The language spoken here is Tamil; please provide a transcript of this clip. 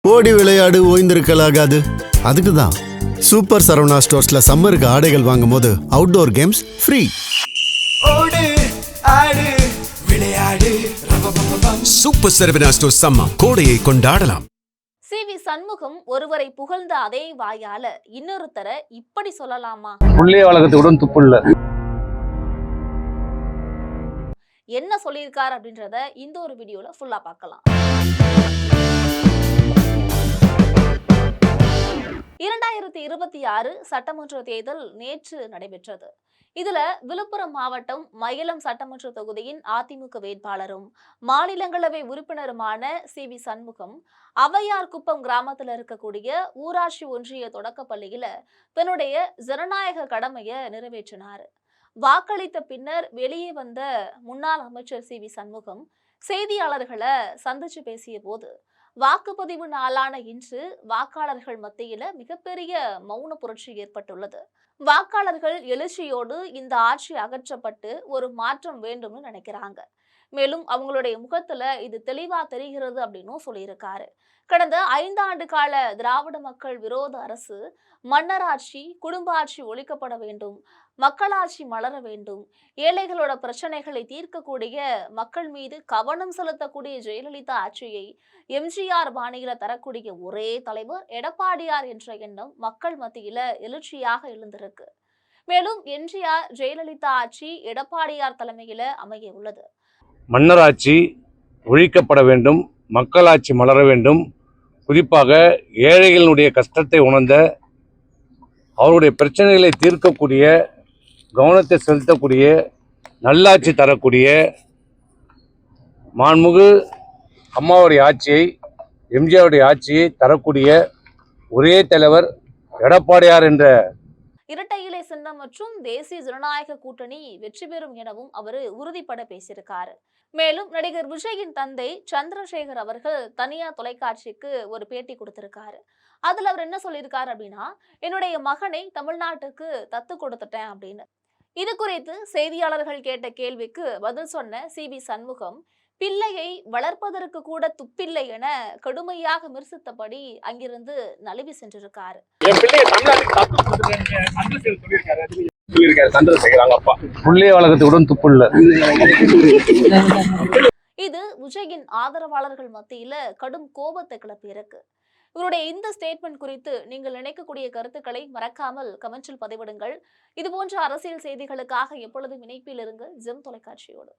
ஓடி விளையாடு ஓய்ந்திருக்கலாகாது. அதுக்கு தான் சூப்பர் சரவணா ஸ்டோர்ஸ்ல சம்மருக்கு ஆடைகள் வாங்கும் போது அவுட்டோர் கேம்ஸ் ஃப்ரீ. ஓடு ஆடு விளையாடு. சூப்பர் சரவணா ஸ்டோர்ஸ் சம்மர் கோடையை கொண்டாடலாம். சி.வி. சண்முகம் ஒருவரை புகழ்ந்த அதே வாயால இன்னொருத்தரை இப்படி சொல்லலாமா? புள்ளிய வழக்கத்துடன் துப்பு இல்ல. என்ன சொல்லியிருக்காரு அப்படின்றத இந்த ஒரு வீடியோல ஃபுல்லா பார்க்கலாம். 2026 சட்டமன்ற தேர்தல் நேற்று நடைபெற்றது. இதுல விழுப்புரம் மாவட்டம் மயிலம் சட்டமன்ற தொகுதியின் அதிமுக வேட்பாளரும் மாநிலங்களவை உறுப்பினருமான சி.வி. சண்முகம் அவையார் குப்பம் கிராமத்துல இருக்கக்கூடிய ஊராட்சி ஒன்றிய தொடக்கப்பள்ளியில தன்னுடைய ஜனநாயக கடமையை நிறைவேற்றினார். வாக்களித்த பின்னர் வெளியே வந்த முன்னாள் அமைச்சர் சி.வி. சண்முகம் செய்தியாளர்களை சந்திச்சு பேசிய போது, வாக்குப்பதிவு நாளான இன்று வாக்காளர்கள் மத்தியில மிகப்பெரிய மௌன புரட்சி ஏற்பட்டுள்ளது. வாக்காளர்கள் எழுச்சியோடு இந்த ஆட்சி அகற்றப்பட்டு ஒரு மாற்றம் வேண்டும்னு நினைக்கிறாங்க. மேலும் அவங்களுடைய முகத்துல இது தெளிவா தெரிகிறது அப்படின்னு சொல்லியிருக்காரு. கடந்த 5 ஆண்டு கால திராவிட மக்கள் விரோத அரசு மன்னராட்சி, குடும்ப ஆட்சி ஒழிக்கப்பட வேண்டும், மக்களாட்சி மலர வேண்டும், ஏழைகளோட பிரச்சனைகளை தீர்க்கக்கூடிய மக்கள் மீது கவனம் செலுத்தக்கூடிய ஜெயலலிதா ஆட்சியை எம்ஜிஆர் பாணியில தரக்கூடிய ஒரே தலைவர் எடப்பாடியார் என்ற எண்ணம் மக்கள் மத்தியில எழுச்சியாக எழுந்திருக்கு. மேலும் எம்ஜிஆர் ஜெயலலிதா ஆட்சி எடப்பாடியார் தலைமையில அமைய உள்ளது. மன்னராட்சி ஒழிக்கப்பட வேண்டும், மக்களாட்சி மலர வேண்டும். குறிப்பாக ஏழைகளுடைய கஷ்டத்தை உணர்ந்த, அவருடைய பிரச்சனைகளை தீர்க்கக்கூடிய, கவனத்தை செலுத்தக்கூடிய, நல்லாட்சி தரக்கூடிய மாண்புமிகு அம்மாவுடைய ஆட்சியை, எம்ஜிஆருடைய ஆட்சியை தரக்கூடிய ஒரே தலைவர் எடப்பாடியார் என்ற இரட்டை இலை சின்னம் மற்றும் தேசிய ஜனநாயக கூட்டணி வெற்றி பெறும் எனவும் அவர் உறுதிப்பட பேசியிருக்காரு. மேலும் நடிகர் விஜயின் தந்தை சந்திரசேகர் அவர்கள் தனியார் தொலைக்காட்சிக்கு ஒரு பேட்டி கொடுத்திருக்காரு. அதுல அவர் என்ன சொல்லியிருக்காரு அப்படின்னா, என்னுடைய மகனை தமிழ்நாட்டுக்கு தத்து கொடுத்துட்டேன் அப்படின்னு. இது குறித்து செய்தியாளர்கள் கேட்ட கேள்விக்கு பதில் சொன்ன சி.வி. சண்முகம், பிள்ளையை வளர்ப்பதற்கு கூட துப்பில்லை என கடுமையாக விமர்சித்தபடி அங்கிருந்து நழுவி சென்றிருக்காரு. புள்ளிய வழக்கத்துடன் துப்பு இல்ல. இது விஜயின் ஆதரவாளர்கள் மத்தியில கடும் கோபத்தை கிளப்பியிருக்கு. இவருடைய இந்த ஸ்டேட்மெண்ட் குறித்து நீங்கள் நினைக்கக்கூடிய கருத்துக்களை மறக்காமல் கமெண்டில் பதிவிடுங்கள். இது போன்ற அரசியல் செய்திகளுக்காக எப்பொழுதும் இணைப்பில் இருங்க ஜெம் தொலைக்காட்சியோடு.